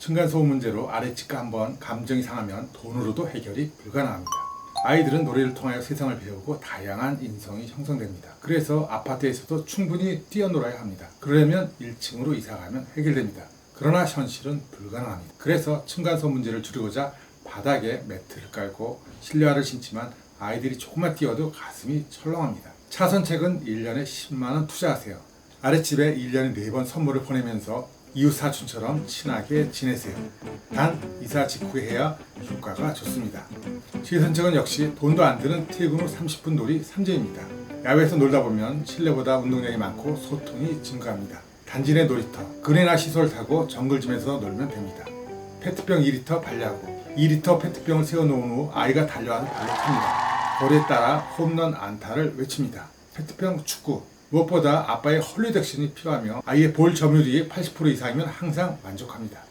층간소음 문제로 아래치가 한번 감정이 상하면 돈으로도 해결이 불가능합니다. 아이들은 노래를 통하여 세상을 배우고 다양한 인성이 형성됩니다. 그래서 아파트에서도 충분히 뛰어놀아야 합니다. 그러려면 1층으로 이사가면 해결됩니다. 그러나 현실은 불가능합니다. 그래서 층간소음 문제를 줄이고자 바닥에 매트를 깔고 실내화를 신지만 아이들이 조금만 뛰어도 가슴이 철렁합니다. 차선책은 1년에 10만원 투자하세요. 아랫집에 1년에 4번 선물을 보내면서 이웃사촌처럼 친하게 지내세요. 단 이사 직후에 해야 효과가 좋습니다. 시선책은 역시 돈도 안 드는 퇴근 후 30분 놀이 3제입니다. 야외에서 놀다 보면 실내보다 운동량이 많고 소통이 증가합니다. 단지 내 놀이터, 그네나 시소를 타고 정글짐에서 놀면 됩니다. 페트병 2리터 반려하고 2리터 페트병을 세워놓은 후 아이가 달려와서 발로 찹니다. 거리에 따라 홈런 안타를 외칩니다. 페트병 축구, 무엇보다 아빠의 헐리덱션이 필요하며 아이의 볼 점유율이 80% 이상이면 항상 만족합니다.